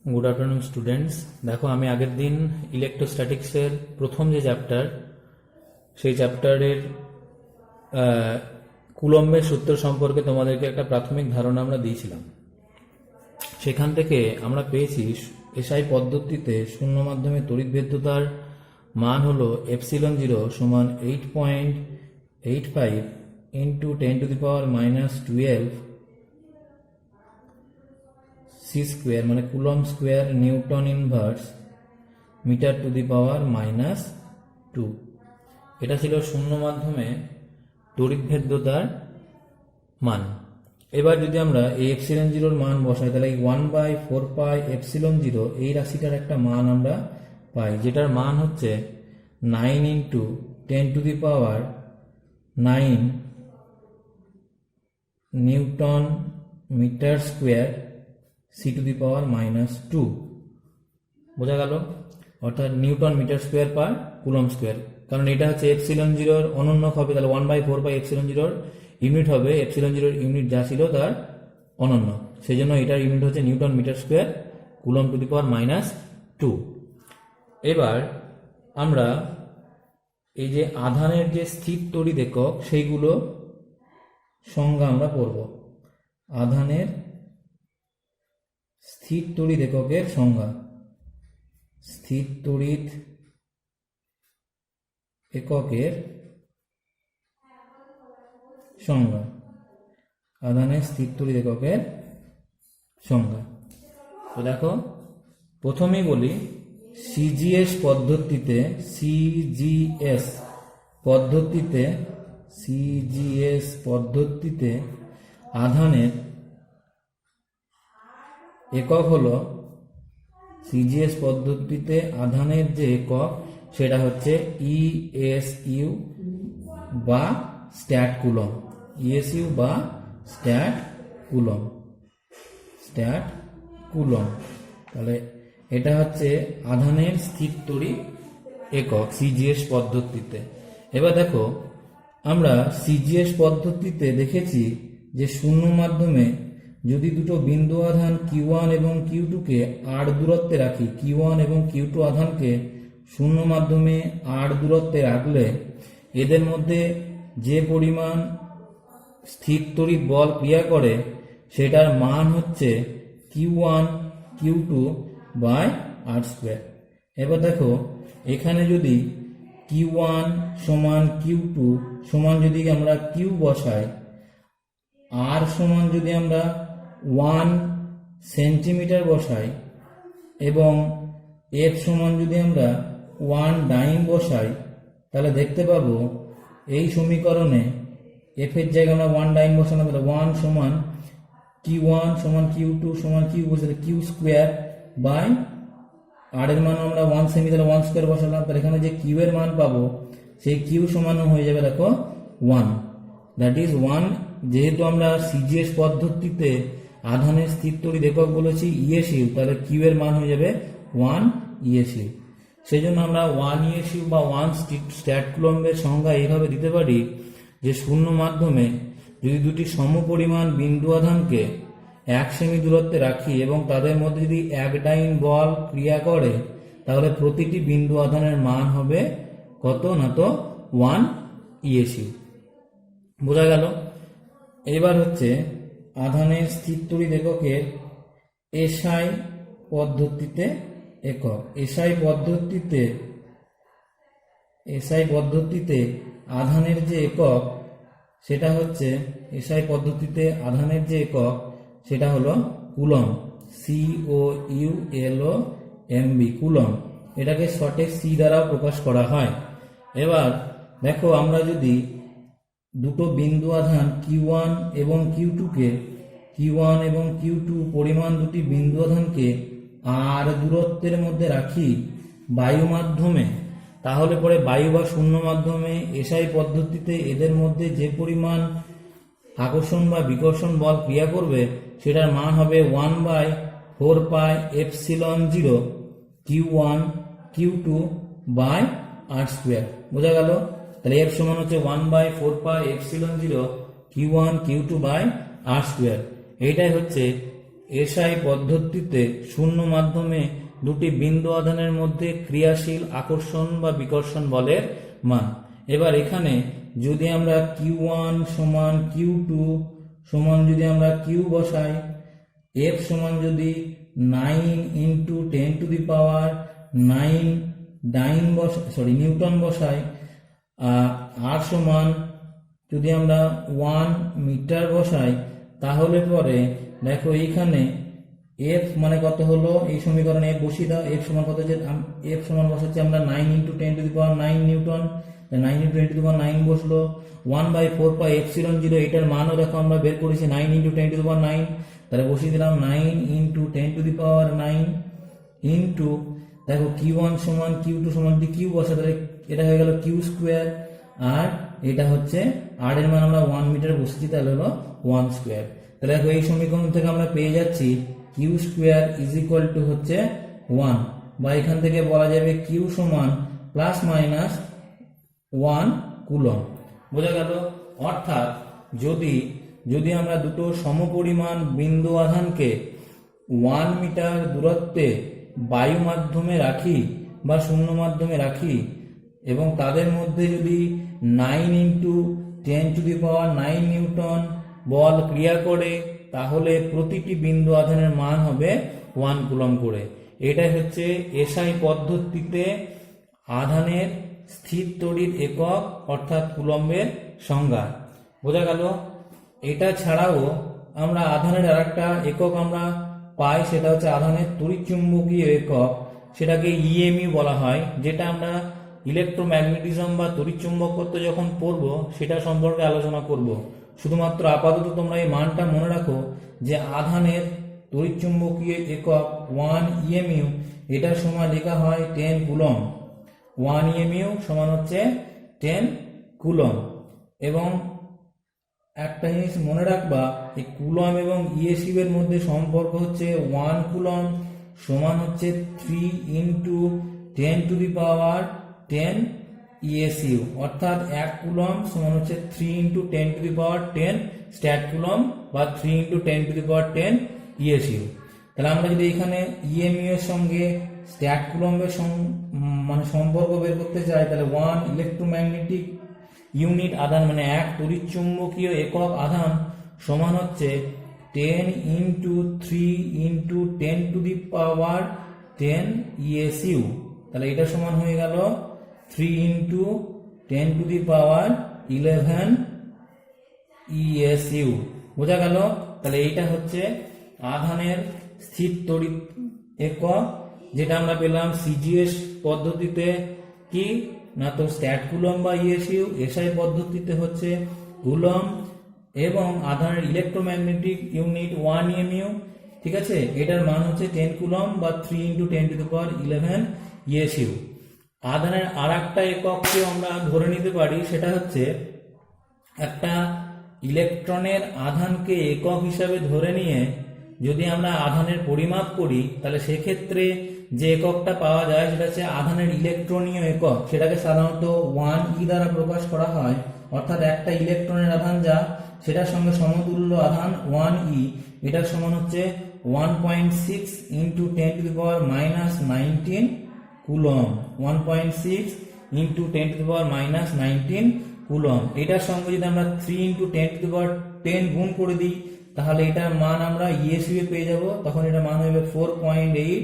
Good afternoon students. দেখো, আমি আগের দিন ইলেকট্রোস্ট্যাটিক্সের প্রথম যে চ্যাপ্টার, সেই চ্যাপ্টারের কুলম্বের সূত্র সম্পর্কে তোমাদেরকে একটা প্রাথমিক ধারণা আমরা দিয়েছিলাম। সেখান থেকে আমরা পেয়েছি এসআই পদ্ধতিতে শূন্য মাধ্যমে তড়িৎভেদ্যতার মান হলো এপসিলন 0 সমান 8.85 ইন্টু 10⁻⁻12 সি স্কোয়ার, মানে coulomb square newton inverse metre to the power -2। এটা ছিল শূন্য মাধ্যমে তড়িৎভেদ্যতার মান। এবার যদি আমরা এই এপসিলন 0-র মান বসাই, তাহলে এই 1/4 এপসিলন 0 এই রাশিটার একটা মান আমরা পাই, যেটার মান হচ্ছে 9 into 10⁻9 newton metre square C to the power -2। বোঝা গেল? অর্থাৎ newton metre square per coulomb square. কারণ এটা হচ্ছে এপসিলন 0-র অনন্যক হবে, তাহলে 1/4 এপসিলন 0-র ইউনিট হবে এপসিলন 0-র ইউনিট যা ছিল তার অনন্য। সেই জন্য এটার ইউনিট হচ্ছে newton metre square coulomb to the power -2। এবার আমরা এই যে আধানের যে স্থির তড়িৎ একক, সেইগুলো সংজ্ঞা আমরা পড়ব। আধানের স্থির তড়িৎ এককের সংজ্ঞা। স্থির তড়িৎ এককের সংজ্ঞা, আধানের স্থির তড়িৎ এককের সংজ্ঞা। তো দেখো, প্রথমেই বলি সিজিএস পদ্ধতিতে আধানের একক হলো, সিজিএস পদ্ধতিতে আধানের যে একক সেটা হচ্ছে ইএসইউ বা স্ট্যাট কুলম্ব। ইএসইউ বা স্ট্যাট কুলম্ব। তাহলে এটা হচ্ছে আধানের স্থির তড়িৎ একক সিজিএস পদ্ধতিতে। এবার দেখো, আমরা সিজিএস পদ্ধতিতে দেখেছি যে শূন্য মাধ্যমে যদি দুটো বিন্দু আধান Q1 এবং Q2 কে r দূরত্বে রাখি, Q1 এবং Q2 আধানকে শূন্য মাধ্যমে r দূরত্বে রাখলে এদের মধ্যে যে পরিমাণ স্থির তড়িৎ বল ক্রিয়া করে সেটার মান হচ্ছে Q1 Q2 বাই r²। এবার দেখো, এখানে যদি Q1 সমান Q2 সমান যদি আমরা Q বসাই, r সমান যদি আমরা 1 সেন্টিমিটার বসাই এবং f সমান যদি আমরা 1 ডাইন বসাই, তাহলে দেখতে পাবো এই সমীকরণে f এর জায়গায় আমরা 1 ডাইন বসানো, তাহলে 1 সমান Q1 সমান Q2 সমান Q বসালে Q স্কোয়ার বাই r এর মান আমরা 1 সেমি, তাহলে 1 স্কোয়ার বসালাম, তাহলে এখানে যে Q এর মান পাবো সেই Q সমান হয়ে যাবে দেখো 1, দ্যাট ইজ 1। যেহেতু আমরা সিজিএস পদ্ধতিতে আধানের স্থির তড়িৎ একক বলেছি ইএসইউ, তাহলে কিউ এর মান হয়ে যাবে 1 ইএসইউ। সেই জন্য আমরা 1 ইএসইউ বা 1 স্ট্যাট কুলম্বের সংজ্ঞা এইভাবে দিতে পারি যে শূন্য মাধ্যমে যদি দুটি সমপরিমাণ বিন্দু আধানকে 1 সেমি দূরত্বে রাখি এবং তাদের মধ্যে যদি এক ডাইন বল ক্রিয়া করে, তাহলে প্রতিটি বিন্দু আধানের মান হবে কত না, তো 1 ইএসইউ। বোঝা গেল? এবার হচ্ছে আধানের স্থির তড়িৎ এককের এসআই পদ্ধতিতে একক। এসআই পদ্ধতিতে আধানের যে একক সেটা হচ্ছে, এসআই পদ্ধতিতে আধানের যে একক সেটা হলো কুলম্ব, COULOMB, কুলম্ব। এটাকে শর্টে সি দ্বারাও প্রকাশ করা হয়। এবার দেখো, আমরা যদি দুটো বিন্দু আধান Q1 এবং Q2 কে, Q1 এবং Q2 পরিমাণ দুটি বিন্দু আধানকে r দূরত্বের মধ্যে রাখি বায়ু মাধ্যমে, তাহলে পরে বায়ু বা শূন্য মাধ্যমে এসআই পদ্ধতিতে এদের মধ্যে যে পরিমাণ আকর্ষণ বা বিকর্ষণ বল ক্রিয়া করবে সেটার মান হবে 1/4 epsilon 0 Q1 Q2 by r²। বোঝা গেল? তাহলে f সমান হচ্ছে 1/4 epsilon 0 Q1 Q2 by r²। এইটাই হচ্ছে এসআই পদ্ধতিতে শূন্য মাধ্যমে দুটি বিন্দু আধানের মধ্যে ক্রিয়াশীল আকর্ষণ বা বিকর্ষণ বলের মান। এবার এখানে যদি আমরা Q1 সমান Q2 সমান যদি আমরা Q বসাই, F সমান যদি 9 into 10 to the power 9 Newton বসাই, আর সমান যদি আমরা 1 মিটার বসাই, তাহলে পরে দেখো এইখানে F মানে কত হলো, এই সমীকরণে F বসিয়ে দাও। F সমান কত, যে F সমান বসাচ্ছি আমরা 9 into 10 to the power 9 newton, 9 into 10 to the power 9 বসলো, 1/4 পাই এপসিলন 0, এটার মানও দেখো আমরা বের করেছি 9 ইন্টু 10 টু দি পাওয়ার 9, তাহলে বসিয়ে দিলাম 9 into 10 to the power 9 into দেখো Q1 সমান Q2 সমান যদি Q বসে তাহলে এটা হয়ে গেল Q স্কোয়ার, আর এটা হচ্ছে আর এর মান আমরা 1 মিটার বসেছি, তাহলে হলো 1 স্কোয়ার। তাহলে দেখো এই সমীকরণ থেকে আমরা পেয়ে যাচ্ছি Q square is equal to হচ্ছে 1, বা এখান থেকে বলা যাবে Q সমান প্লাস মাইনাস 1 কুলম। বোঝা গেল? অর্থাৎ যদি আমরা দুটো সমপরিমাণ বিন্দু আধানকে 1 মিটার দূরত্বে বায়ু মাধ্যমে রাখি বা শূন্য মাধ্যমে রাখি এবং তাদের মধ্যে যদি 9 into 10 to the power 9 newton বল ক্রিয়া করে, তাহলে প্রতিটি বিন্দু আধানের মান হবে 1 কুলম করে। এটাই হচ্ছে এসআই পদ্ধতিতে আধানের স্থির তড়িৎ একক অর্থাৎ কুলম্বের সংজ্ঞা। বোঝা গেল? এটা ছাড়াও আমরা আধানের আরেকটা একক আমরা পাই, সেটা হচ্ছে আধানের তড়িৎচুম্বকীয় একক, সেটাকে ইএমইউ বলা হয়, যেটা আমরা ইলেকট্রোম্যাগনেটিজম বা তড়িৎচুম্বকত্ব যখন পড়ব সেটা সম্পর্কে আলোচনা করব। শুধুমাত্র আপাতত তোমরা এই মানটা মনে রাখো যে আধানের তড়িৎচুম্বকীয় একক 1 ইএমইউ, এটার সময় লেখা হয় 10 কুলম। 1 ইএমইউ সমান হচ্ছে 10 কুলম। এবং একটা জিনিস মনে রাখবা, এই কুলম এবং ইএসইউ এর মধ্যে সম্পর্ক হচ্ছে 1 কুলম সমান হচ্ছে 3 into 10 to the power 10 ESU, অর্থাৎ 1 কুলম সমান হচ্ছে 3 into 10 to the power 10 stat coulomb বা 3 into 10 to the power 10 ESU. তাহলে আমরা যদি এখানে ইএমইউ এর সঙ্গে স্ট্যাট কুলম্বের মানে সম্পর্ক বের করতে চাই, তাহলে 1 ইলেকট্রোম্যাগনেটিক ইউনিট আধান মানে 1 তড়িৎচুম্বকীয় একক আধান সমান হচ্ছে 10 into 3 into 10 to the power 10 ESU. তাহলে এটা সমান হয়ে গেল 3 into 10 to the power 11 ESU. বোঝা গেল? তাহলে এইটা হচ্ছে আধানের স্থির তড়িৎ একক, যেটা আমরা পেলাম সিজিএস পদ্ধতিতে কি না তো স্ট্যাট কুলম বা ইএসইউ, এসআই পদ্ধতিতে হচ্ছে কুলম, এবং আধানের ইলেকট্রোম্যাগনেটিক ইউনিট 1 ইএমইউ। ঠিক আছে, এটার মান হচ্ছে 10 কুলম বা 3 into 10 to the power 11 ESU. আধানের আর একটা একককে আমরা ধরে নিতে পারি, সেটা হচ্ছে একটা ইলেকট্রনের আধানকে একক হিসাবে ধরে নিয়ে যদি আমরা আধানের পরিমাপ করি, তাহলে সেক্ষেত্রে যে এককটা পাওয়া যায় সেটা হচ্ছে আধানের ইলেকট্রনীয় একক। সেটাকে সাধারণত 1e দ্বারা প্রকাশ করা হয়, অর্থাৎ একটা ইলেকট্রনের আধান যা সেটার সঙ্গে সমতুল্য আধান 1e, এটার সমান হচ্ছে 1.6 into 10 to the power minus 19 coulomb. 1.6 into 10 to the power minus 19 coulomb. এটার সঙ্গে যদি আমরা 3 ইন্টু 10 টু দি পাওয়ার 10 গুণ করে দিই, তাহলে এটার মান আমরা ইএসইউ এ পেয়ে যাব। তখন এটার মান হবে 4.8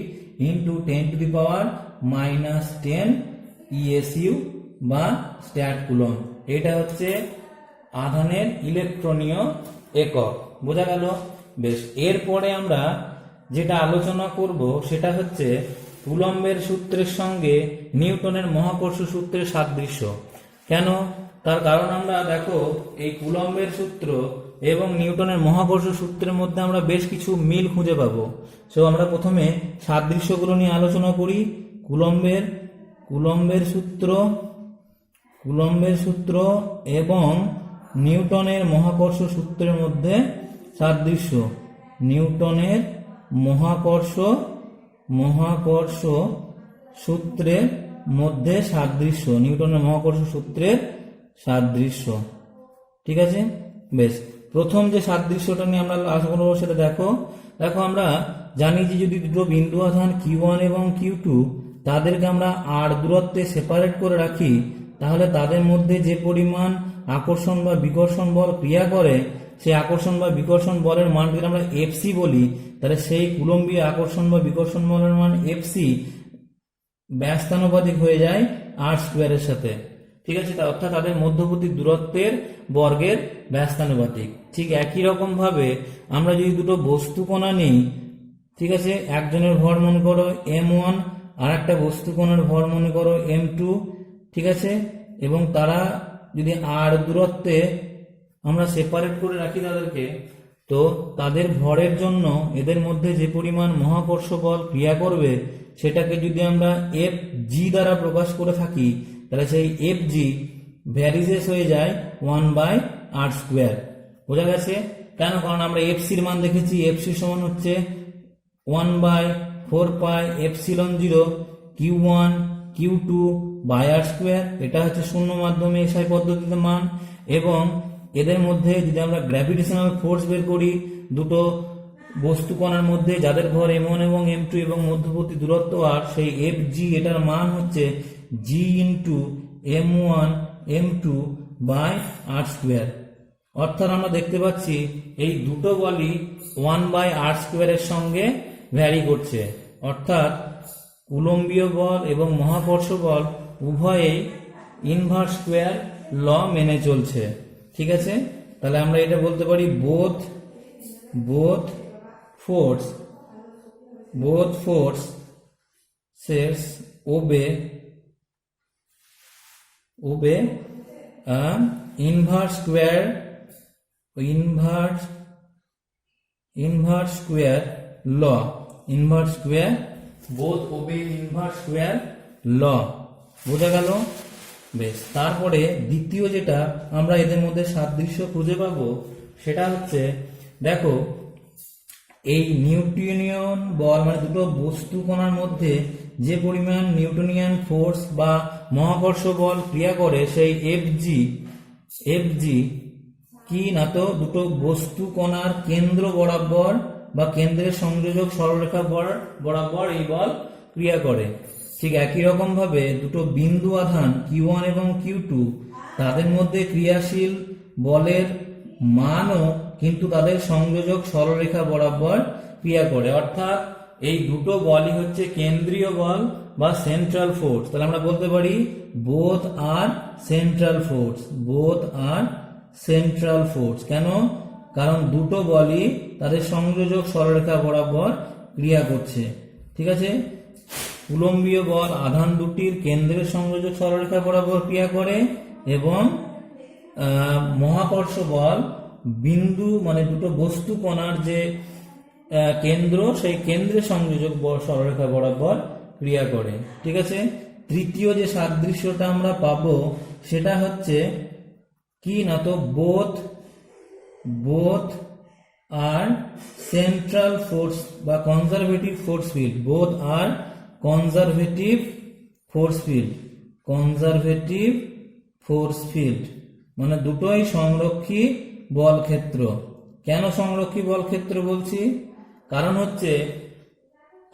into 10 to the power minus 10 ESU বা স্ট্যাট কুলম। এটা হচ্ছে আধানের ইলেকট্রনীয় একক। বোঝা গেল? বেশ, এরপরে আমরা যেটা আলোচনা করব সেটা হচ্ছে কুলম্বের সূত্রের সঙ্গে নিউটনের মহাকর্ষ সূত্রের সাদৃশ্য। কেন? তার কারণ আমরা দেখো এই কুলম্বের সূত্র এবং নিউটনের মহাকর্ষ সূত্রের মধ্যে আমরা বেশ কিছু মিল খুঁজে পাবো। সো আমরা প্রথমে সাদৃশ্যগুলো নিয়ে আলোচনা করি। কুলম্বের সূত্র এবং নিউটনের মহাকর্ষ সূত্রের মধ্যে সাদৃশ্য। নিউটনের মহাকর্ষ সূত্রের মধ্যে সাদৃশ্য, নিউটনের মহাকর্ষ সূত্রের সাদৃশ্য। ঠিক আছে, বেশ, প্রথম যে সাদৃশ্যটা নিয়ে আমরা আলোচনা করবো সেটা দেখো, দেখো আমরা জানি যে যদি দুটো বিন্দু আধান Q1 এবং Q2 তাদেরকে আমরা r দূরত্বে সেপারেট করে রাখি, তাহলে তাদের মধ্যে যে পরিমাণ আকর্ষণ বা বিকর্ষণ বল ক্রিয়া করে, সেই আকর্ষণ বা বিকর্ষণ বলের মান যদি আমরা Fc বলি, তাহলে সেই কুলম্বীয় আকর্ষণ বা বিকর্ষণ বলের মান Fc ব্যস্তানুপাতিক হয়ে যায় r স্কোয়ারের সাথে। ঠিক আছে, অর্থাৎ তাদের মধ্যবর্তী দূরত্বের বর্গের ব্যস্তানুপাতিক। ঠিক একই রকম ভাবে আমরা যদি দুটো বস্তু কণা নিই, ঠিক আছে, একজনের ভর মনে করো m1 আর একটা বস্তু কণার ভর মনে করো m2, ঠিক আছে, এবং তারা যদি r দূরত্বে আমরা সেপারেট করে রাখি তাদেরকে, তো তাদের ভরের জন্য এদের মধ্যে যে পরিমাণ মহাকর্ষ বল ক্রিয়া করবে সেটাকে যদি আমরা Fg দ্বারা প্রকাশ করে থাকি, তাহলে সেই Fg ভ্যারিজেস হয়ে যায় 1/r স্কোয়ার। বোঝা গেছে কেন? কারণ আমরা Fc এর মান দেখেছি, Fc সমান হচ্ছে 1/4πε0 Q1 Q2 r স্কোয়ার। এটা হচ্ছে শূন্য মাধ্যমে এসআই পদ্ধতিতে মান। এবং এদের মধ্যে যদি আমরা গ্র্যাভিটেশনাল ফোর্স বের করি দুটো বস্তু কণার মধ্যে যাদের ভর m1 এবং m2 এবং মধ্যবর্তী দূরত্ব r, সেই Fg এটার মান হচ্ছে g into m1 m2/r square. অর্থাৎ আমরা দেখতে পাচ্ছি এই দুটো বলই 1/r স্কোয়ারের সঙ্গে ভ্যারি করছে। অর্থাৎ কুলম্বীয় বল এবং মহাকর্ষ বল উভয়েই ইনভার্স স্কোয়ার ল মেনে চলছে। ঠিক আছে, তাহলে আমরা এটা বলতে পারি both forces obey inverse square law, both obey inverse square law। বোঝা গেল? বেশ, তারপরে দ্বিতীয় যেটা আমরা এদের মধ্যে সাদৃশ্য খুঁজে পাবো সেটা হচ্ছে, দেখো এই নিউটনিয়ান বল মানে দুটো বস্তু কণার মধ্যে যে পরিমাণ নিউটনিয়ান ফোর্স বা মহাকর্ষ বল ক্রিয়া করে, সেই Fg কি না তো দুটো বস্তু কণার কেন্দ্র বরাবর বা কেন্দ্রের সংযোজক সরলরেখা বরাবর এই বল ক্রিয়া করে। ঠিক একই রকম ভাবে দুটো বিন্দু আধান Q1 এবং Q2 তাদের মধ্যে ক্রিয়াশীল বলের মানও কিন্তু তাদের সংযোজক সরলরেখা বরাবর ক্রিয়া করে। অর্থাৎ এই দুটো বলই হচ্ছে কেন্দ্রীয় বল বা সেন্ট্রাল ফোর্স। তাহলে আমরা বলতে পারি বোথ আর সেন্ট্রাল ফোর্স। কেন? কারণ দুটো বলই তাদের সংযোজক সরলরেখা বরাবর ক্রিয়া করছে। ঠিক আছে, কুলম্বীয় বল আধান দুটির কেন্দ্রের সংযোজক সরলরেখা বরাবর ক্রিয়া করে এবং মহাকর্ষ বল বিন্দু মানে দুটো বস্তু কণার যে কেন্দ্র, সেই কেন্দ্রের সংযোজক সরলরেখা বরাবর ক্রিয়া করে। ঠিক আছে, তৃতীয় যে সাদৃশ্যটা আমরা পাবো সেটা হচ্ছে কি না তো বোথ আর সেন্ট্রাল ফোর্স বা কনজারভেটিভ ফোর্স ফিল্ড, বোথ আর কনজারভেটিভ ফোর্স ফিল্ড মানে দুটোই সংরক্ষী বল ক্ষেত্র। কেন সংরক্ষী বল ক্ষেত্র বলছি? কারণ হচ্ছে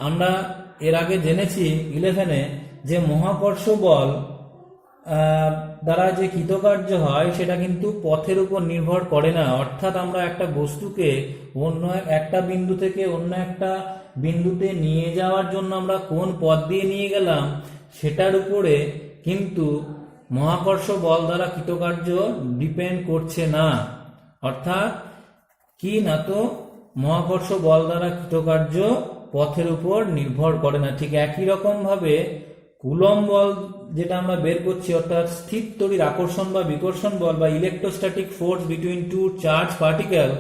আমরা এর আগে জেনেছি 11-এ যে মহাকর্ষ বল দ্বারা যে কৃতকার্য হয় সেটা কিন্তু পথের উপর নির্ভর করে না। অর্থাৎ আমরা একটা বস্তুকে অন্য একটা বিন্দু থেকে অন্য একটা বিন্দুতে নিয়ে যাওয়ার জন্য আমরা কোন পথ দিয়ে নিয়ে গেলাম সেটার উপরে কিন্তু মহাকর্ষ বল দ্বারা কৃতকার্য ডিপেন্ড করছে না। অর্থাৎ কি না তো মহাকর্ষ বল দ্বারা কৃতকার্য পথের উপর নির্ভর করে না। ঠিক একই রকম ভাবে কুলম্ব বল যেটা আমরা বের করছি, অর্থাৎ স্থির তড়িৎ আকর্ষণ বা বিকর্ষণ বল বা electrostatic force between two charge particle,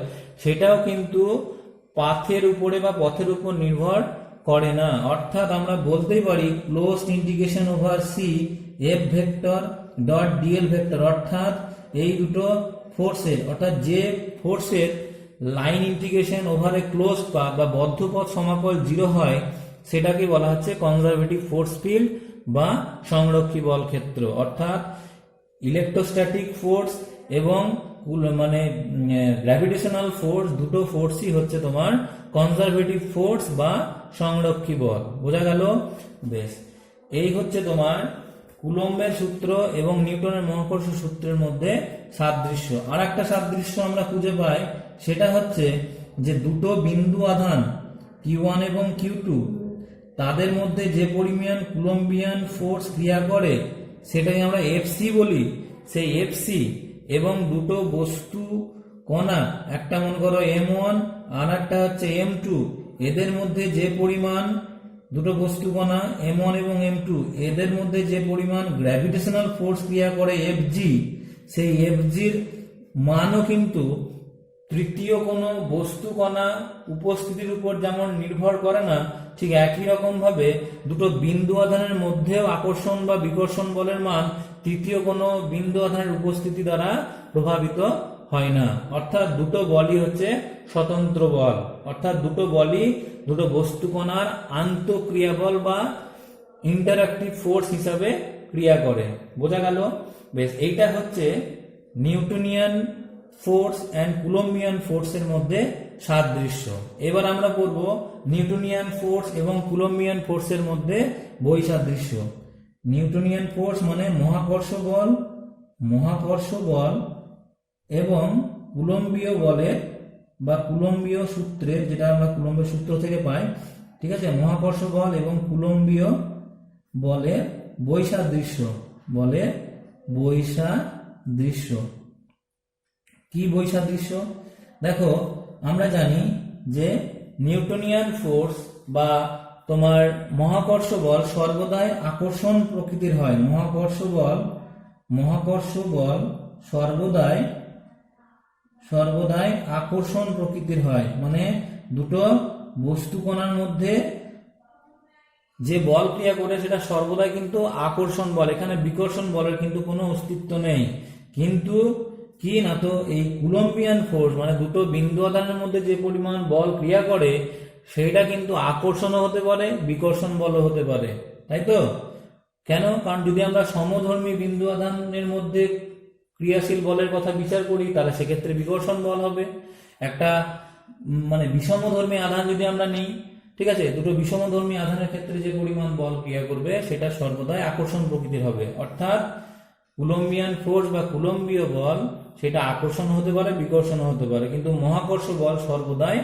সেটাও কিন্তু পাথের উপরে বা পথের উপর নির্ভর করে না। অর্থাৎ আমরা বলতেই পারি closed integration over C F vector dot DL vector, অর্থাৎ এই দুটো ফোর্সের অর্থাৎ যে ফোর্সের line integration over a close path বা বদ্ধ পথ সমাকল 0 হয় সেটাকে বলা হচ্ছে কনজারভেটিভ ফোর্স ফিল্ড বা সংরক্ষী বল ক্ষেত্র। অর্থাৎ ইলেকট্রোস্ট্যাটিক ফোর্স এবং মানে গ্র্যাভিটেশনাল ফোর্স, দুটো ফোর্সই হচ্ছে তোমার কনজারভেটিভ ফোর্স বা সংরক্ষী বল। বোঝা গেল? বেশ, এই হচ্ছে তোমার কুলম্বের সূত্র এবং নিউটনের মহাকর্ষ সূত্রের মধ্যে সাদৃশ্য। আর একটা সাদৃশ্য আমরা খুঁজে পাই, সেটা হচ্ছে যে দুটো বিন্দু আধান Q1 এবং Q2 তাদের মধ্যে যে পরিমাণ কুলম্বিয়ান ফোর্স ক্রিয়া করে সেটাই আমরা এফসি বলি। সেই এফসি এবং দুটো বস্তু কণা, একটা মনে করো M1 আর একটা হচ্ছে M2, এদের মধ্যে যে পরিমাণ, দুটো বস্তু কণা M1 এবং M2 এদের মধ্যে যে পরিমাণ গ্র্যাভিটেশনাল ফোর্স ক্রিয়া করে Fg, সেই Fgর মানও কিন্তু তৃতীয় কোনো বস্তু কণা উপস্থিতির উপর যেমন নির্ভর করে না, ঠিক একই রকম ভাবে দুটো বিন্দু আধানের মধ্যেও আকর্ষণ বা বিকর্ষণ বলের মান তৃতীয় কোনো বিন্দু আধানের উপস্থিতি দ্বারা প্রভাবিত হয় না। অর্থাৎ দুটো বলই হচ্ছে স্বতন্ত্র বল, অর্থাৎ দুটো বলই দুটো বস্তু কণার আন্তঃক্রিয়া বল বা ইন্টারঅ্যাক্টিভ ফোর্স হিসাবে ক্রিয়া করে। বোঝা গেল? বেশ, এইটা হচ্ছে নিউটনিয়ান ফোর্স অ্যান্ড কুলম্বিয়ান ফোর্সের মধ্যে সাদৃশ্য। এবার আমরা পড়ব নিউটনিয়ান ফোর্স এবং কুলম্বিয়ান ফোর্সের মধ্যে বৈসাদৃশ্য। নিউটনিয়ান ফোর্স মানে মহাকর্ষ বল এবং কুলম্বীয় বলের বা কুলম্বীয় সূত্রের, যেটা আমরা কুলম্বের সূত্র থেকে পাই, ঠিক আছে, মহাকর্ষ বল এবং কুলম্বীয় বলের বৈসাদৃশ্য। কি বৈসাদৃশ্য? দেখো, আমরা জানি যে নিউটনিয়ান ফোর্স বা তোমার মহাকর্ষ বল সর্বদাই আকর্ষণ প্রকৃতির হয়। মহাকর্ষ বল সর্বদাই আকর্ষণ প্রকৃতির হয়, মানে দুটো বস্তু কণার মধ্যে যে বল ক্রিয়া করে সেটা সর্বদাই কিন্তু আকর্ষণ বল, এখানে বিকর্ষণ বলের কিন্তু কোনো অস্তিত্ব নেই। কিন্তু কি না, তো এই কুলম্বিয়ান ফোর্স মানে দুটো বিন্দু আধানের মধ্যে যে পরিমাণ বল ক্রিয়া করে সেটা কিন্তু আকর্ষণও হতে পারে, বিকর্ষণ বলও হতে পারে, তাই তো? কেন? কারণ যদি আমরা সমধর্মী বিন্দু আধানের মধ্যে ক্রিয়াশীল বলের কথা বিচার করি তাহলে সেক্ষেত্রে বিকর্ষণ বল হবে। একটা মানে বিষমধর্মী আধান যদি আমরা নিই, ঠিক আছে, দুটো বিষমধর্মী আধানের ক্ষেত্রে যে পরিমাণ বল ক্রিয়া করবে সেটা সর্বদাই আকর্ষণ প্রকৃতির হবে। অর্থাৎ কুলম্বিয়ান ফোর্স বা কুলম্বীয় বল সেটা আকর্ষণ হতে পারে, বিকর্ষণ হতে পারে, কিন্তু মহাকর্ষ বল সর্বদাই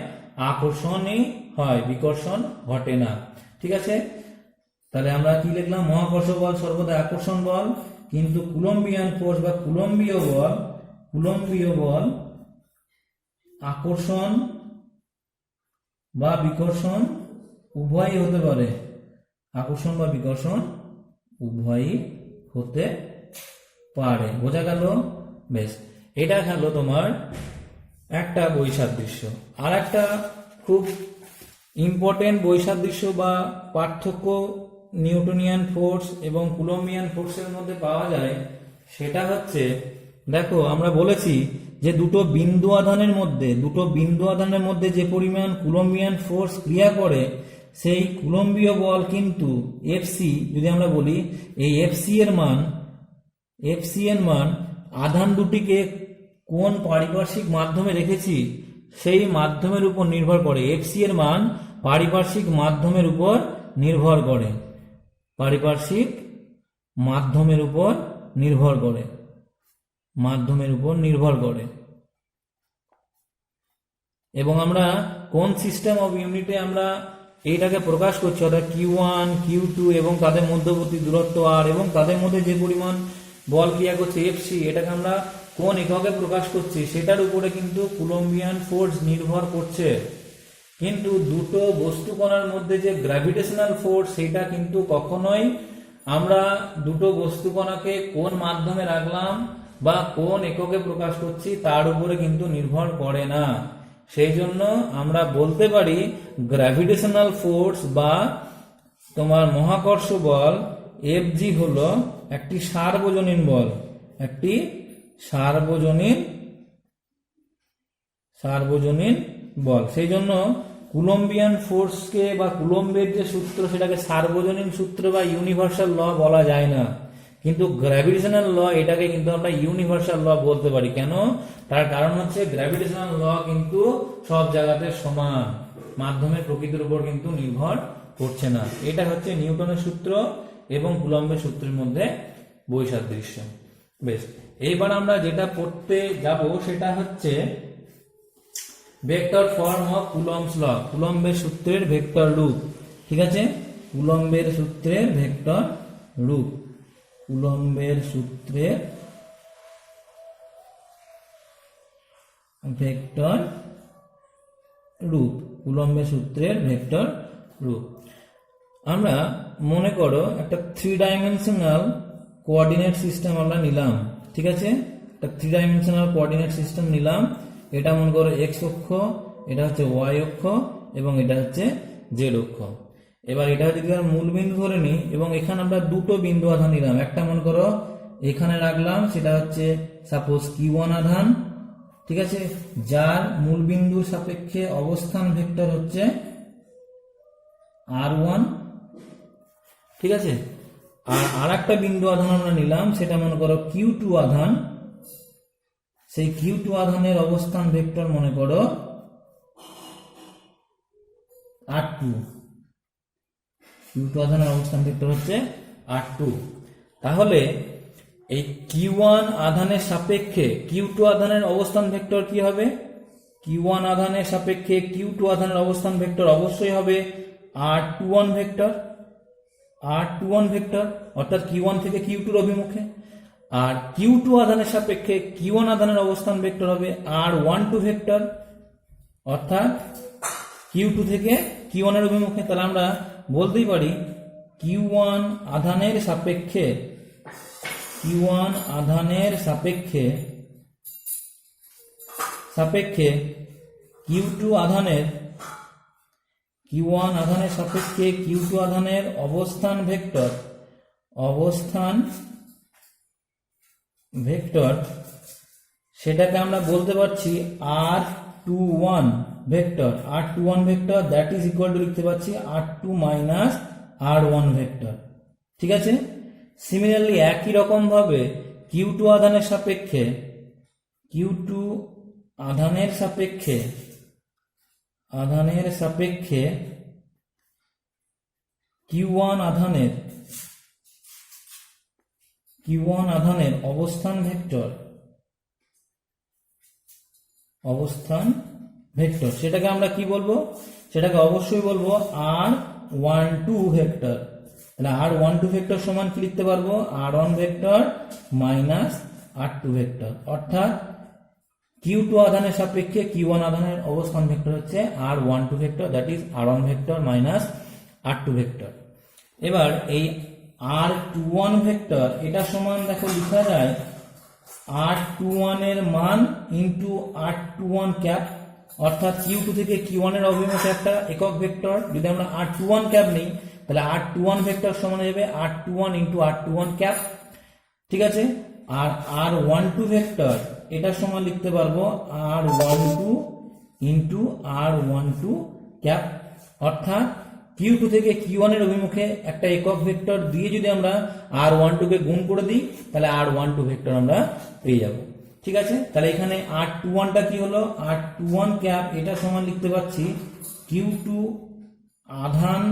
আকর্ষণই হয়, বিকর্ষণ ঘটে না। ঠিক আছে, তাহলে আমরা কি লিখলাম? মহাকর্ষ বল সর্বদাই আকর্ষণ বল, কিন্তু কুলম্বিয়ান ফোর্স বা কুলম্বীয় বল আকর্ষণ বা বিকর্ষণ উভয়ই হতে পারে। আকর্ষণ বা বিকর্ষণ উভয়ই হতে পারে। বোঝা গেল? বেশ, এটা গেল তোমার একটা বৈসাদৃশ্য। আর একটা খুব ইম্পর্টেন্ট বৈসাদৃশ্য বা পার্থক্য নিউটনিয়ান ফোর্স এবং কুলম্বিয়ান ফোর্সের মধ্যে পাওয়া যায়, সেটা হচ্ছে, দেখো আমরা বলেছি যে দুটো বিন্দু আধানের মধ্যে যে পরিমাণ কুলম্বিয়ান ফোর্স ক্রিয়া করে সেই কুলম্বীয় বল কিন্তু এফসি, যদি আমরা বলি এই এফসি এর মান আধান দুটিকে কোন পারিপার্শ্বিক মাধ্যমে রেখেছি সেই মাধ্যমের উপর নির্ভর করে। এফসি এর মান পারিপার্শ্বিক মাধ্যমের উপর নির্ভর করে, এবং আমরা কোন সিস্টেম অফ ইউনিটে আমরা এইটাকে প্রকাশ করছি, অর্থাৎ Q1 Q2 এবং তাদের মধ্যবর্তী দূরত্ব R এবং তাদের মধ্যে যে পরিমাণ বল ক্রিয়া করছে এফসি, এটাকে আমরা কোন এককে প্রকাশ করছি সেটার উপরে কিন্তু কুলম্বিয়ান ফোর্স নির্ভর করছে। কিন্তু দুটো বস্তু কণার মধ্যে যে গ্র্যাভিটেশনাল ফোর্স, সেটা কিন্তু কখনোই আমরা দুটো বস্তু কণাকে কোন মাধ্যমে রাখলাম বা কোন এককে প্রকাশ করছি তার উপরে কিন্তু নির্ভর করে না। সেই জন্য আমরা বলতে পারি গ্র্যাভিটেশনাল ফোর্স বা তোমার মহাকর্ষ বল Fg হলো একটি সার্বজনীন বল। সেই জন্য কুলম্বিয়ান ফোর্সকে বা কুলম্বের যে সূত্র সেটাকে সার্বজনীন সূত্র বা ইউনিভার্সাল ল বলা যায় না। কিন্তু গ্র্যাভিটেশনাল ল এটাকে কিন্তু আমরা ইউনিভার্সাল ল বলতে পারি। কেন? তার কারণ হচ্ছে গ্র্যাভিটেশনাল ল কিন্তু সব জায়গাতে সমান, মাধ্যমের প্রকৃতির উপর কিন্তু নির্ভর করছে না। এটা হচ্ছে নিউটনের সূত্র এবং কুলম্বের সূত্রের মধ্যে বৈসাদৃশ্য। বেশ, এইবার আমরা যেটা পড়তে যাব সেটা হচ্ছে vector form of Coulomb's law, কুলম্বের সূত্রের ভেক্টর রূপ। ঠিক আছে, কুলম্বের সূত্রের ভেক্টর রূপ, কুলম্বের সূত্রের ভেক্টর রূপ, কুলম্বের সূত্রের ভেক্টর রূপ। আমরা মনে করো একটা 3 ডাইমেনশনাল কোঅর্ডিনেট সিস্টেম আমরা নিলাম। ঠিক আছে, একটা 3 ডাইমেনশনাল কোঅর্ডিনেট সিস্টেম নিলাম। এটা মনে করো এক্স অক্ষ, এটা হচ্ছে ওয়াই অক্ষ এবং এটা হচ্ছে জেড অক্ষ। এবার এটা যদি আমরা মূল বিন্দু ধরে নিই এবং এখানে আমরা দুটো বিন্দু আধান নিলাম। একটা মনে করো এখানে রাখলাম, সেটা হচ্ছে সাপোজ Q1 আধান। ঠিক আছে, যার মূল বিন্দুর সাপেক্ষে অবস্থান ভেক্টর হচ্ছে R1। ঠিক আছে, আর একটা বিন্দু আধান আমরা নিলাম, সেটা মনে করো Q2 আধান। সেই Q2 আধানের অবস্থান ভেক্টর মনে করো R2। Q2 আধানের অবস্থান ভেক্টর হচ্ছে R2। তাহলে এই Q1 আধানের সাপেক্ষে Q2 আধানের অবস্থান ভেক্টর কি হবে? Q1 আধানের সাপেক্ষে Q2 আধানের অবস্থান ভেক্টর অবশ্যই হবে R21 ভেক্টর, R21 ভেক্টর, অর্থাৎ Q1 থেকে Q2 এর অভিমুখে। আর Q2 আধানের সাপেক্ষে Q1 আধানের অবস্থান ভেক্টর হবে R12 ভেক্টর, অর্থাৎ Q2 থেকে Q1 এর অভিমুখে। তাহলে আমরা বলতেই পারি Q1 আধানের সাপেক্ষে, Q1 আধানের সাপেক্ষে Q2 আধানের, Q1 আধানের সাপেক্ষে Q2 আধানের অবস্থান ভেক্টর, সেটাকে আমরা বলতে পারছি R21 vector, R21 vector that is equal to লিখতে পারছি R2 মাইনাস R1 ভেক্টর। ঠিক আছে, সিমিলারলি একই রকম ভাবে Q2 আধানের সাপেক্ষে, Q2 আধানের সাপেক্ষে Q1 আধানের অবস্থান ভেক্টর, সেটাকে আমরা কি বলবো? সেটাকে অবশ্যই বলবো R12 ভেক্টর। তাহলে R12 ভেক্টর সমান কি লিখতে পারবো? R1 vector minus R2 vector, অর্থাৎ Q2 আধানের সাপেক্ষে Q1 আধানের অবস্থান ভেক্টর হচ্ছে R12 vector, that is R1 vector minus R2 vector. এবার এই R21 ভেক্টর এটা সমান দেখো লেখা যায় R21 এর মান ইন্টু R21 ক্যাপ, অর্থাৎ Q2 থেকে Q1 এর অভিমুখে একটা একক ভেক্টর। যদি আমরা R21 ক্যাপ নিই তাহলে R21 ভেক্টর সমান হয়ে যাবে R21 ইন্টু R21 ক্যাপ। ঠিক আছে, আর R12 ভেক্টর এটা সমান লিখতে পারবো R12 ইন্টু R12 ক্যাপ, অর্থাৎ Q2 থেকে Q1 এর অভিমুখে একটা একক ভেক্টর দিয়ে যদি আমরা R12 কে গুণ করে দিই তাহলে R12 ভেক্টর আমরা পেয়ে যাব। ঠিক আছে, তাহলে এখানে R21 টা কি হলো? R21 ক্যাপ এটা সমান লিখতে পাচ্ছি Q2 আধান,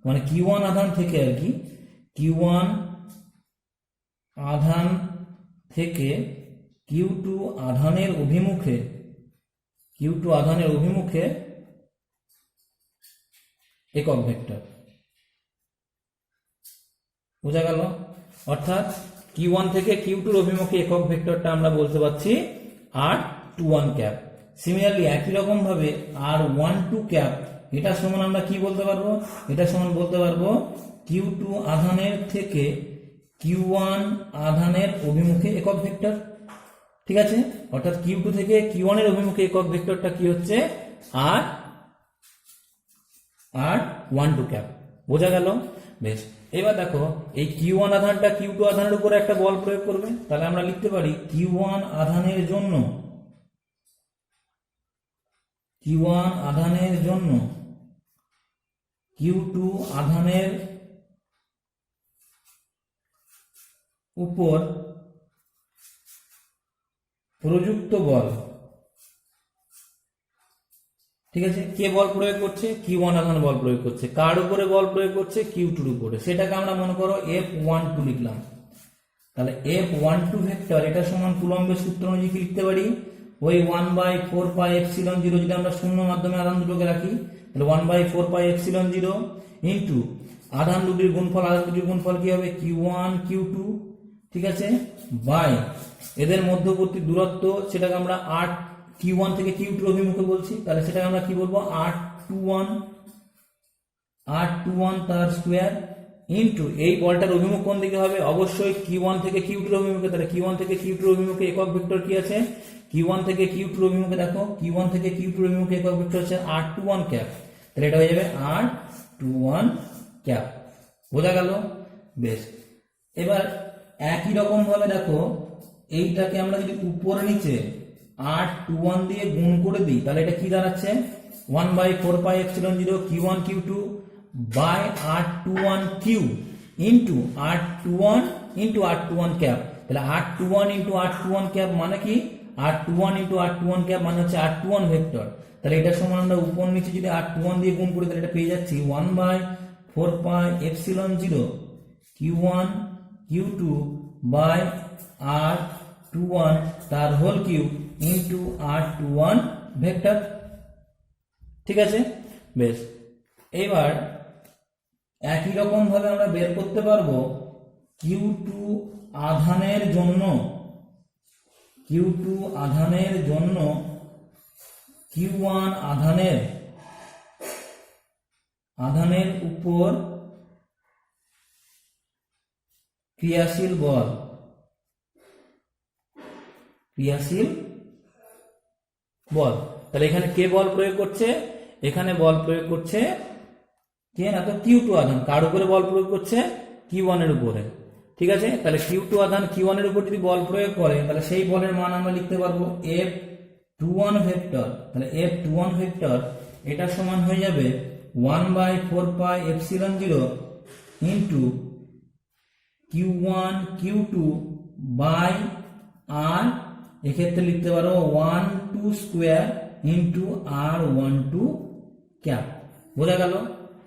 মানে Q1 আধান থেকে আর কি, Q1 আধান থেকে Q2 আধানের অভিমুখে একক ভেক্টর। বোঝা গেল? অর্থাৎ Q1 থেকে Q2 এর অভিমুখে একক ভেক্টরটা আমরা বলতে পারছি R21 ক্যাপ। সিমিলারলি একই রকম ভাবে R12 ক্যাপ এটা সমান আমরা কি বলতে পারবো? এটা সমান বলতে পারবো Q2 আধানের থেকে Q1 আধানের অভিমুখে একক ভেক্টর। ঠিক আছে, অর্থাৎ Q2 থেকে Q1 এর অভিমুখে একক ভেক্টরটা কি হচ্ছে? R12 cap. বোঝা গেল? বেশ, এবার দেখো এই Q1 আধানটা Q2 আধানের উপরে একটা বল প্রয়োগ করবে। তাহলে আমরা লিখতে পারি Q1 আধানের জন্য Q2 আধানের উপর প্রযুক্ত বল, ঠিক আছে, কে বল প্রয়োগ করছে? Q1 আধান বল প্রয়োগ করছে। কার উপরে বল প্রয়োগ করছে? Q2 উপরে। সেটাকে আমরা মনে করো F12 লিখলাম। তাহলে F12 ভেক্টর এটা সমান কুলম্বের সূত্র অনুযায়ী কি লিখতে পারি? ওই 1/4πε0 যদি আমরা শূন্য মাধ্যমে আধান দুটোকে রাখি, তাহলে 1/4πε0 ইন্টু আধান দুটির গুণফল কি হবে? Q1 Q2, ঠিক আছে, বাই এদের মধ্যবর্তী দূরত্ব, সেটাকে আমরা Q1 থেকে Q2 অভিমুখে বলছি, তাহলে সেটাকে আমরা কি বলবো? R21 তার স্কোয়ার ইন্টু এই বলটার অভিমুখ কোন দিকে হবে? অবশ্যই Q1 থেকে Q2 অভিমুখে। তাহলে Q1 থেকে Q2 অভিমুখে একক ভেক্টর কি আছে? Q1 থেকে Q2 অভিমুখে দেখো, Q1 থেকে Q2 অভিমুখে একক ভেক্টর হচ্ছে R21 ক্যাপ। তাহলে এটা হয়ে যাবে R21 ক্যাপ। বোঝা গেল? বেশ, এবার একই রকম ভাবে দেখো, এইটাকে আমরা যদি উপর নিচে R21 দিয়ে গুণ করে দিই, তাহলে এটা কি দাঁড়াচ্ছে? 1/4πε0 Q1 Q2 by R21 Q into R21 cap. তাহলে R21 ইন্টু R21 ক্যাপ মানে কি? R21 ইন্টু R21 ক্যাপ মানে হচ্ছে R21 ভেক্টর। তাহলে এটা সমান আমরা উপর নিচে যদি R21 দিয়ে গুণ করি, তাহলে এটা পেয়ে যাচ্ছি 1/4πε0 Q1 Q2 বাই R21 তার whole cube into R21 vector. ঠিক আছে, বেশ, এবার একই রকম ভাবে আমরা বের করতে পারবো Q2 আধানের জন্য Q1 আধানের উপর ক্রিয়াশীল বল, তাহলে এখানে কে বল প্রয়োগ করছে? এখানে বল প্রয়োগ করছে কে না, তো Q2 আধান। কার উপরে বল প্রয়োগ করছে? Q1 এর উপরে। ঠিক আছে, তাহলে Q2 আধান Q1 এর উপর যদি বল প্রয়োগ করে, তাহলে সেই বলের মান আমরা লিখতে পারবো F21 ভেক্টর। তাহলে F21 ভেক্টর এটা সমান হয়ে যাবে 1/4πε0 into Q1 Q2 by R, এক্ষেত্রে লিখতে পারো 12 স্কোয়ার ইন্টু R12 ক্যাপ। বোঝা গেল?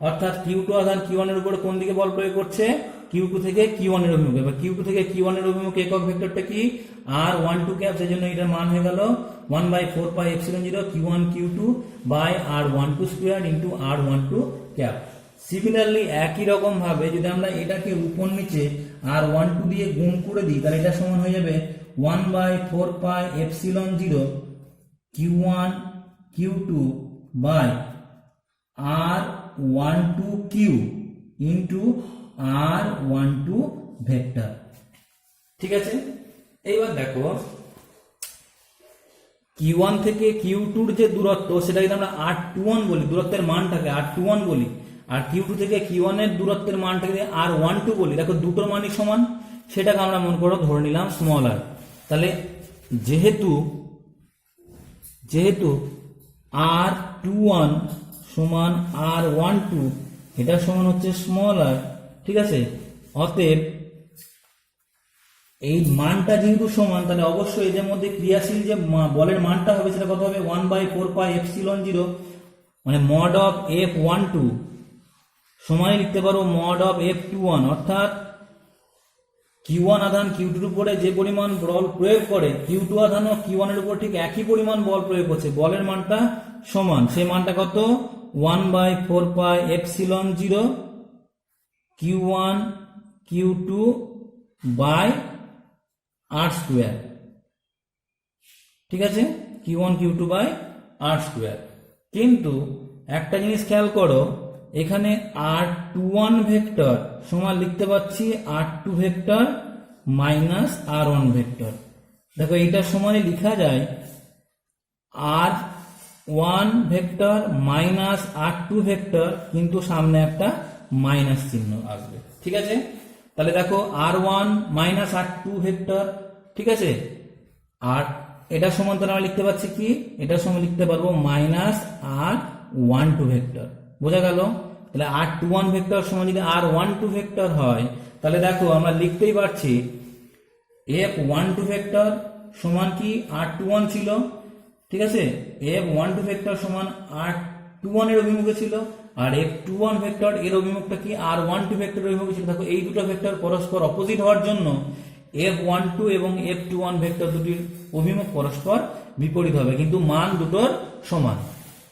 অর্থাৎ Q2 আধান Q1 এর উপরে কোন দিকে বল প্রয়োগ করছে? Q2 থেকে Q1 এর অভিমুখে। এবার Q2 থেকে Q1 এর অভিমুখে একক ভেক্টরটা কি? R12 cap. সেজন্য এটার মান হয়ে গেল 1/4πε0 Q1 Q2 by R12 square into R12 cap. Similarly একই রকম ভাবে যদি আমরা এটাকে উপর নিচে R12 দিয়ে গুণ করে দিই, তাহলে এটা সমান হয়ে যাবে 1/4πε0 Q1 Q2 by R12 Q into R12 vector. ঠিক আছে, এইবার দেখো Q1 থেকে Q2 যে দূরত্ব, সেটা যদি আমরা R21 বলি, দূরত্বের মানটাকে R21 বলি, আর Q2 থেকে Q1 এর দূরত্বের মানটাকে R12 বলি, দেখো দুটোর মানই সমান। সেটাকে আমরা মনে করো ধরে নিলাম স্মল r। তাহলে যেহেতু R21 সমান R12, এটা সমান হচ্ছে স্মল r। ঠিক আছে, অতএব এই মানটা যেহেতু সমান, তাহলে অবশ্যই এদের মধ্যে ক্রিয়াশীল যে বলের মানটা হবে সেটা কত হবে? 1/4πε0 মানে মড অফ F12 সমানই লিখতে পারো মড অফ F21। অর্থাৎ Q1 আধান Q2 এর উপরে যে পরিমাণ বল প্রয়োগ করে, Q2 আধান ও Q1 এর উপর ঠিক একই পরিমাণ বল প্রয়োগ করছে, বলের মানটা সমান। সেই মানটা কত? 1/4πε0 Q1 Q2 by R square. ঠিক আছে, Q1 Q2 by R square. কিন্তু একটা জিনিস খেয়াল করো, এখানে R21 ভেক্টর সমান লিখতে পাচ্ছি R2 vector minus R1 vector. দেখো এইটার সমানে লেখা যায় R1 vector minus R2 vector, কিন্তু সামনে একটা মাইনাস চিহ্ন আসবে। ঠিক আছে, তাহলে দেখো R1 মাইনাস R2 ভেক্টর। ঠিক আছে, আর এটা সমান তাহলে আমরা লিখতে পাচ্ছি কি? এটার সমান লিখতে পারবো মাইনাস R12 ভেক্টর। বোঝা গেল? তাহলে R21 ভেক্টর সমান যদি R12 ভেক্টর হয়, তাহলে দেখো আমরা লিখতেই পারছি F12 ভেক্টর সমান কি R21 ছিল, ঠিক আছে, F12 ভেক্টর সমান R21 এর অভিমুখে ছিল, আর F21 ভেক্টর এর অভিমুখটা কি R12 ভেক্টরের অভিমুখে ছিল। দেখো এই দুটো ভেক্টর পরস্পর অপোজিট হওয়ার জন্য F12 এবং F21 ভেক্টর দুটির অভিমুখ পরস্পর বিপরীত হবে, কিন্তু মান দুটোর সমান।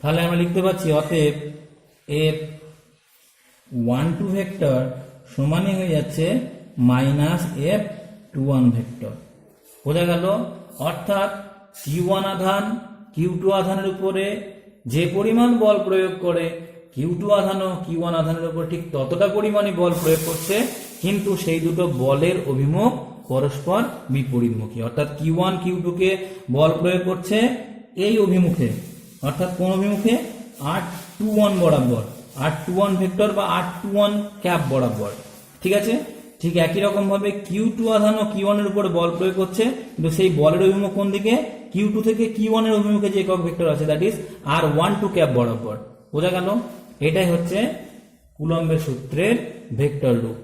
তাহলে আমরা লিখতে পাচ্ছি অতএব F12 ভেক্টর সমানই হয়ে যাচ্ছে মাইনাস F21 ভেক্টর। বোঝা গেল? অর্থাৎ Q1 আধান Q2 আধানের উপরে যে পরিমাণ বল প্রয়োগ করে Q2 আধানও Q1 আধানের উপর ঠিক ততটা পরিমাণই বল প্রয়োগ করছে, কিন্তু সেই দুটো বলের অভিমুখ পরস্পর বিপরীতমুখী। অর্থাৎ Q1 Q2 কে বল প্রয়োগ করছে এই অভিমুখে, অর্থাৎ কোন অভিমুখে, R21 বরাবর, R21 ভেক্টর বা R21 ক্যাপ বরাবর, ঠিক আছে। ঠিক একই রকম ভাবে Q2 আধান ও Q1 এর উপর বল প্রয়োগ করছে, কিন্তু সেই বলের অভিমুখ কোন দিকে, Q2 থেকে Q1 এর অভিমুখে যে একক ভেক্টর আছে দ্যাট ইজ R12 ক্যাপ বরাবর। বোঝা গেল? এটাই হচ্ছে কুলম্বের সূত্রের ভেক্টর রূপ।